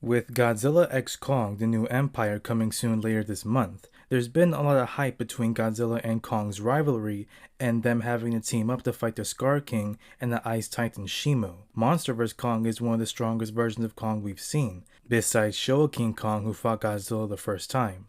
With Godzilla x Kong: The New Empire coming soon later this month, there's been a lot of hype between Godzilla and Kong's rivalry and them having to team up to fight the Scar King and the Ice Titan Shimu. MonsterVerse Kong is one of the strongest versions of Kong we've seen, besides Showa King Kong who fought Godzilla the first time.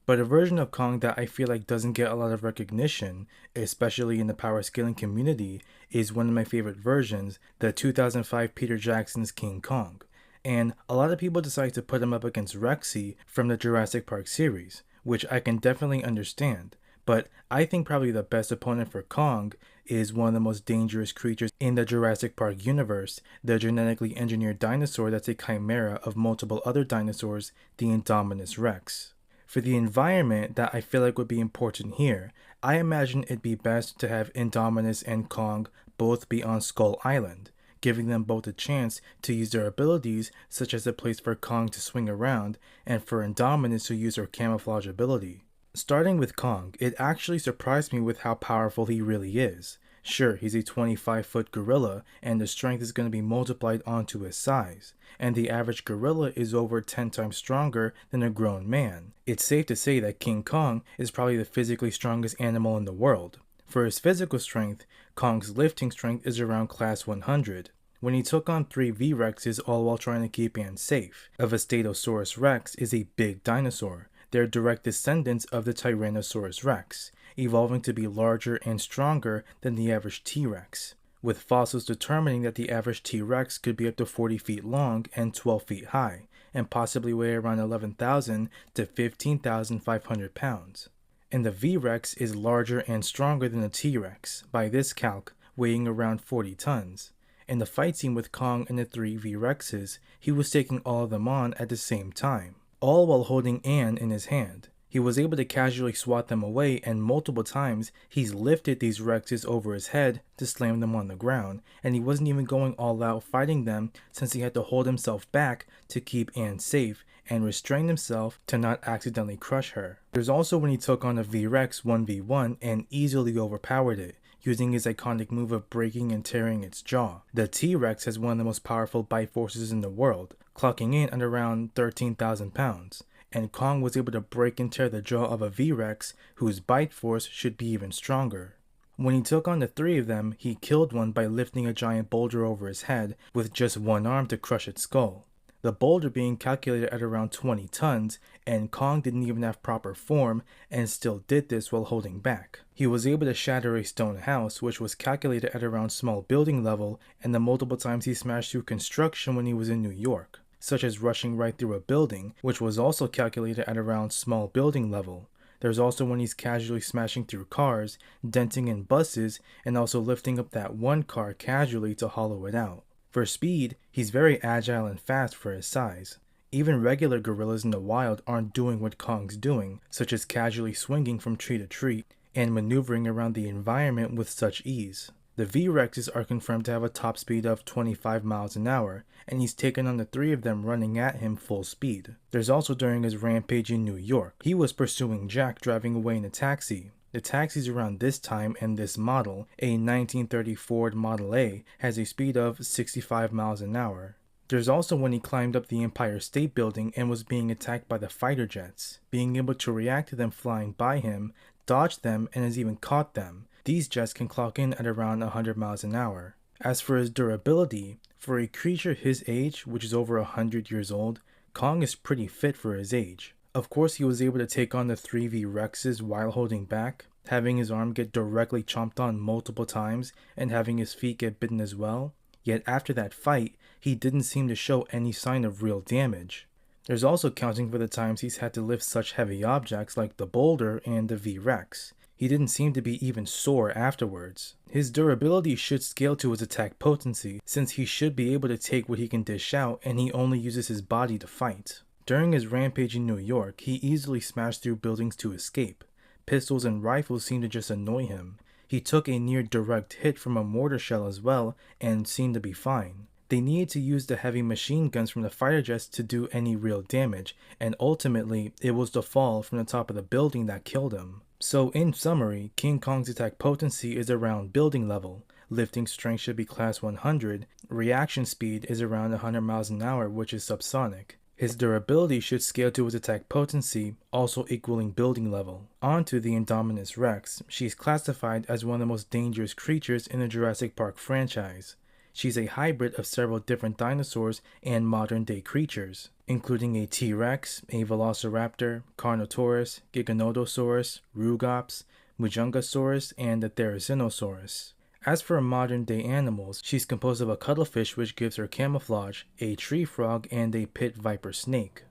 But a version of Kong that I feel like doesn't get a lot of recognition, especially in the power scaling community, is one of my favorite versions, the 2005 Peter Jackson's King Kong. And a lot of people decide to put him up against Rexy from the Jurassic Park series, which I can definitely understand. But I think probably the best opponent for Kong is one of the most dangerous creatures in the Jurassic Park universe, the genetically engineered dinosaur that's a chimera of multiple other dinosaurs, the Indominus Rex. For the environment that I feel like would be important here, I imagine it'd be best to have Indominus and Kong both be on Skull Island, giving them both a chance to use their abilities, such as a place for Kong to swing around and for Indominus to use her camouflage ability. Starting with Kong, it actually surprised me with how powerful he really is. Sure, he's a 25-foot gorilla, and the strength is going to be multiplied onto his size, and the average gorilla is over 10 times stronger than a grown man. It's safe to say that King Kong is probably the physically strongest animal in the world. For his physical strength, Kong's lifting strength is around class 100. When he took on 3 V-Rexes all while trying to keep Anne safe, a Vastatosaurus Rex is a big dinosaur. They're direct descendants of the Tyrannosaurus Rex, evolving to be larger and stronger than the average T-Rex, with fossils determining that the average T-Rex could be up to 40 feet long and 12 feet high, and possibly weigh around 11,000 to 15,500 pounds. And the V-Rex is larger and stronger than the T-Rex, by this calc, weighing around 40 tons. In the fight scene with Kong and the 3 V-Rexes, he was taking all of them on at the same time, all while holding Anne in his hand. He was able to casually swat them away, and multiple times he's lifted these Rexes over his head to slam them on the ground, and he wasn't even going all out fighting them since he had to hold himself back to keep Anne safe and restrain himself to not accidentally crush her. There's also when he took on a V-Rex 1v1 and easily overpowered it, using his iconic move of breaking and tearing its jaw. The T-Rex has one of the most powerful bite forces in the world, clocking in at around 13,000 pounds, and Kong was able to break and tear the jaw of a V-Rex whose bite force should be even stronger. When he took on the 3 of them, he killed one by lifting a giant boulder over his head with just one arm to crush its skull. The boulder being calculated at around 20 tons, and Kong didn't even have proper form and still did this while holding back. He was able to shatter a stone house, which was calculated at around small building level, and the multiple times he smashed through construction when he was in New York, such as rushing right through a building, which was also calculated at around small building level. There's also when he's casually smashing through cars, denting in buses, and also lifting up that one car casually to hollow it out. For speed, he's very agile and fast for his size. Even regular gorillas in the wild aren't doing what Kong's doing, such as casually swinging from tree to tree and maneuvering around the environment with such ease. The V-Rexes are confirmed to have a top speed of 25 miles an hour, and he's taken on the 3 of them running at him full speed. There's also during his rampage in New York. He was pursuing Jack driving away in a taxi. The taxis around this time and this model, a 1930 Ford Model A, has a speed of 65 miles an hour. There's also when he climbed up the Empire State Building and was being attacked by the fighter jets, being able to react to them flying by him, dodge them, and has even caught them. These jets can clock in at around 100 miles an hour. As for his durability, for a creature his age, which is over 100 years old, Kong is pretty fit for his age. Of course, he was able to take on the 3 V-Rexes while holding back, having his arm get directly chomped on multiple times and having his feet get bitten as well. Yet after that fight, he didn't seem to show any sign of real damage. There's also counting for the times he's had to lift such heavy objects like the boulder and the V-Rex. He didn't seem to be even sore afterwards. His durability should scale to his attack potency, since he should be able to take what he can dish out and he only uses his body to fight. During his rampage in New York, he easily smashed through buildings to escape. Pistols and rifles seemed to just annoy him. He took a near direct hit from a mortar shell as well and seemed to be fine. They needed to use the heavy machine guns from the fighter jets to do any real damage, and ultimately it was the fall from the top of the building that killed him. So in summary, King Kong's attack potency is around building level, lifting strength should be class 100, reaction speed is around 100 miles an hour which is subsonic, His durability should scale to his attack potency, also equaling building level. On to the Indominus Rex. She's classified as one of the most dangerous creatures in the Jurassic Park franchise. She's a hybrid of several different dinosaurs and modern-day creatures, including a T-Rex, a Velociraptor, Carnotaurus, Giganotosaurus, Rugops, Mujungasaurus, and the Therizinosaurus. As for modern-day animals, she's composed of a cuttlefish which gives her camouflage, a tree frog, and a pit viper snake.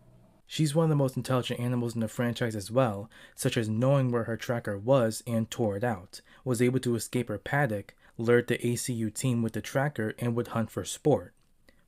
She's one of the most intelligent animals in the franchise as well, such as knowing where her tracker was and tore it out, was able to escape her paddock, lured the ACU team with the tracker, and would hunt for sport.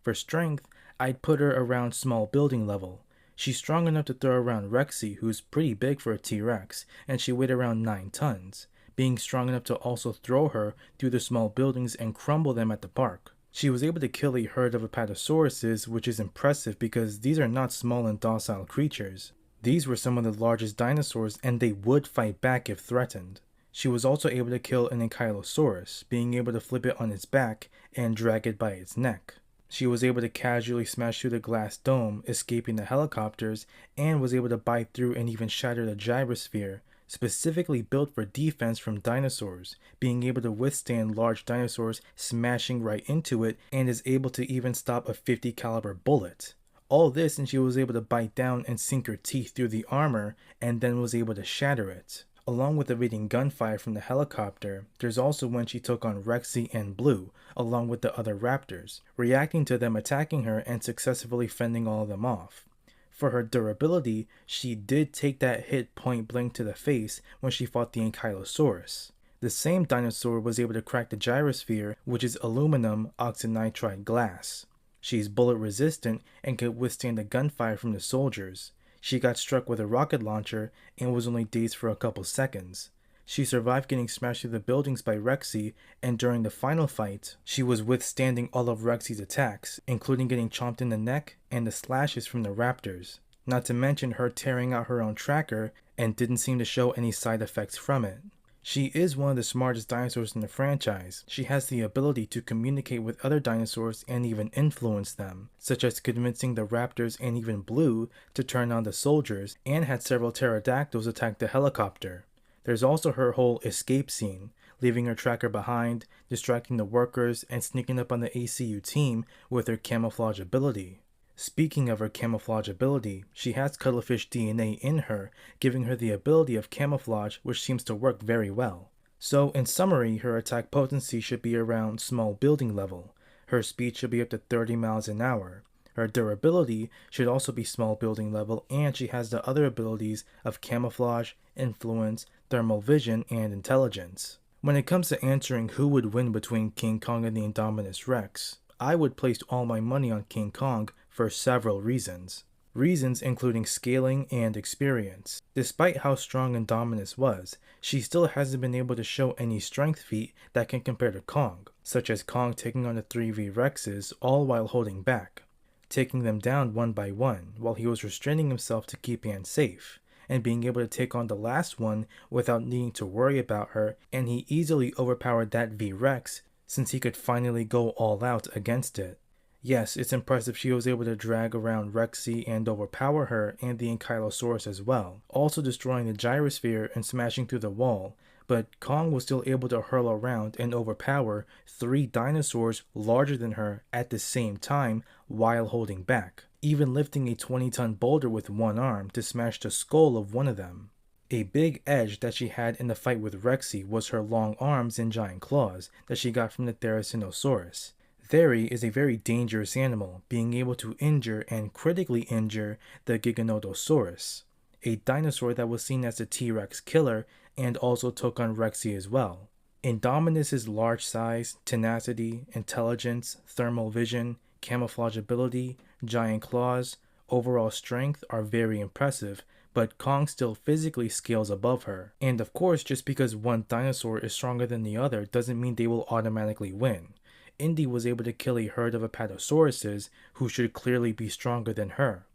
For strength, I'd put her around small building level. She's strong enough to throw around Rexy, who's pretty big for a T-Rex, and she weighed around 9 tons, being strong enough to also throw her through the small buildings and crumble them at the park. She was able to kill a herd of Apatosauruses, which is impressive because these are not small and docile creatures. These were some of the largest dinosaurs and they would fight back if threatened. She was also able to kill an Ankylosaurus, being able to flip it on its back and drag it by its neck. She was able to casually smash through the glass dome, escaping the helicopters, and was able to bite through and even shatter the gyrosphere, specifically built for defense from dinosaurs, being able to withstand large dinosaurs smashing right into it, and is able to even stop a 50 caliber bullet. All this, and she was able to bite down and sink her teeth through the armor, and then was able to shatter it. Along with evading gunfire from the helicopter, there's also when she took on Rexy and Blue, along with the other raptors, reacting to them attacking her and successfully fending all of them off. For her durability, she did take that hit point blank to the face when she fought the Ankylosaurus. The same dinosaur was able to crack the gyrosphere, which is aluminum oxynitride glass. She's bullet resistant and could withstand the gunfire from the soldiers. She got struck with a rocket launcher and was only dazed for a couple seconds. She survived getting smashed through the buildings by Rexy, and during the final fight, she was withstanding all of Rexy's attacks, including getting chomped in the neck and the slashes from the raptors. Not to mention her tearing out her own tracker and didn't seem to show any side effects from it. She is one of the smartest dinosaurs in the franchise. She has the ability to communicate with other dinosaurs and even influence them, such as convincing the raptors and even Blue to turn on the soldiers, and had several pterodactyls attack the helicopter. There's also her whole escape scene, leaving her tracker behind, distracting the workers, and sneaking up on the ACU team with her camouflage ability. Speaking of her camouflage ability, she has cuttlefish DNA in her, giving her the ability of camouflage, which seems to work very well. So in summary, her attack potency should be around small building level. Her speed should be up to 30 miles an hour. Her durability should also be small building level, and she has the other abilities of camouflage, influence, thermal vision, and intelligence. When it comes to answering who would win between King Kong and the Indominus Rex, I would place all my money on King Kong for several reasons. Reasons including scaling and experience. Despite how strong Indominus was, she still hasn't been able to show any strength feat that can compare to Kong, such as Kong taking on the 3V Rexes all while holding back, taking them down one by one while he was restraining himself to keep Anne safe, and being able to take on the last one without needing to worry about her, and he easily overpowered that V-Rex since he could finally go all out against it. Yes, it's impressive she was able to drag around Rexy and overpower her and the Ankylosaurus as well, also destroying the gyrosphere and smashing through the wall, but Kong was still able to hurl around and overpower 3 dinosaurs larger than her at the same time while holding back, even lifting a 20-ton boulder with one arm to smash the skull of one of them. A big edge that she had in the fight with Rexy was her long arms and giant claws that she got from the Therizinosaurus. Theri is a very dangerous animal, being able to injure and critically injure the Giganotosaurus, a dinosaur that was seen as the T-Rex killer and also took on Rexy as well. Indominus's large size, tenacity, intelligence, thermal vision, camouflage ability, giant claws, overall strength are very impressive, but Kong still physically scales above her. And of course, just because one dinosaur is stronger than the other doesn't mean they will automatically win. Indy was able to kill a herd of Apatosauruses who should clearly be stronger than her.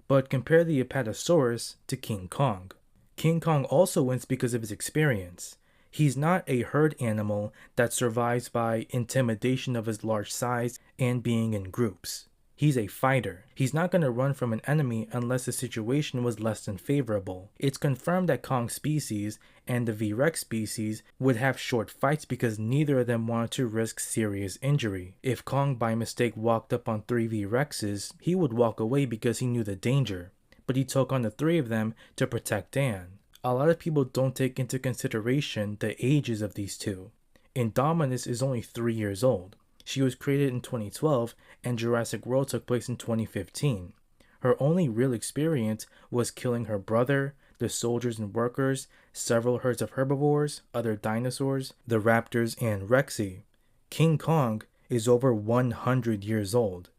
But compare the Apatosaurus to King Kong. King Kong also wins because of his experience. He's not a herd animal that survives by intimidation of his large size and being in groups. He's a fighter. He's not going to run from an enemy unless the situation was less than favorable. It's confirmed that Kong's species and the V-Rex species would have short fights because neither of them wanted to risk serious injury. If Kong by mistake walked up on 3 V-Rexes, he would walk away because he knew the danger. But he took on the 3 of them to protect Dan. A lot of people don't take into consideration the ages of these two. Indominus is only 3 years old. She was created in 2012 and Jurassic World took place in 2015. Her only real experience was killing her brother, the soldiers and workers, several herds of herbivores, other dinosaurs, the raptors, and Rexy. King Kong is over 100 years old.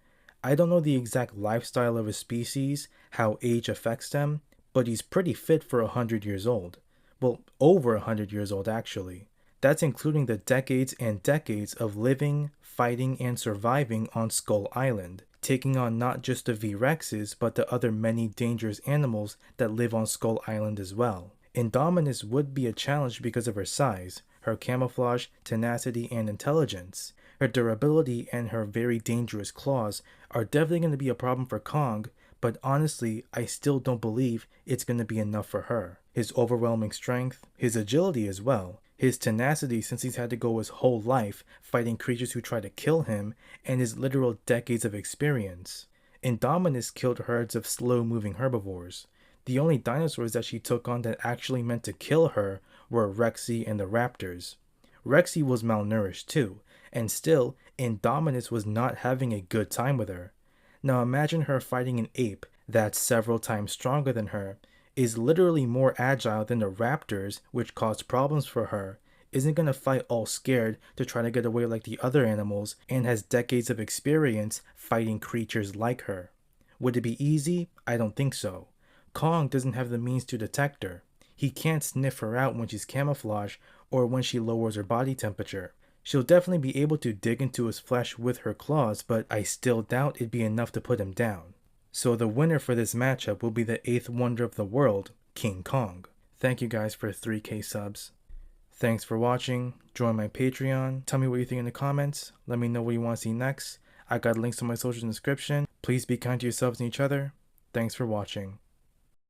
I don't know the exact lifestyle of his species, how age affects them, but he's pretty fit for 100 years old. Well, over 100 years old actually. That's including the decades and decades of living, fighting, and surviving on Skull Island, taking on not just the V-Rexes, but the other many dangerous animals that live on Skull Island as well. Indominus would be a challenge because of her size, her camouflage, tenacity, and intelligence. Her durability and her very dangerous claws are definitely going to be a problem for Kong, but honestly, I still don't believe it's going to be enough for her. His overwhelming strength, his agility as well, his tenacity since he's had to go his whole life fighting creatures who try to kill him, and his literal decades of experience. Indominus killed herds of slow-moving herbivores. The only dinosaurs that she took on that actually meant to kill her were Rexy and the raptors. Rexy was malnourished too, and still, Indominus was not having a good time with her. Now imagine her fighting an ape that's several times stronger than her, is literally more agile than the raptors, which caused problems for her, isn't going to fight all scared to try to get away like the other animals, and has decades of experience fighting creatures like her. Would it be easy? I don't think so. Kong doesn't have the means to detect her. He can't sniff her out when she's camouflaged or when she lowers her body temperature. She'll definitely be able to dig into his flesh with her claws, but I still doubt it'd be enough to put him down. So the winner for this matchup will be the 8th wonder of the world, King Kong. Thank you guys for 3K subs. Thanks for watching. Join my Patreon. Tell me what you think in the comments. Let me know what you want to see next. I got links to my socials in the description. Please be kind to yourselves and each other. Thanks for watching.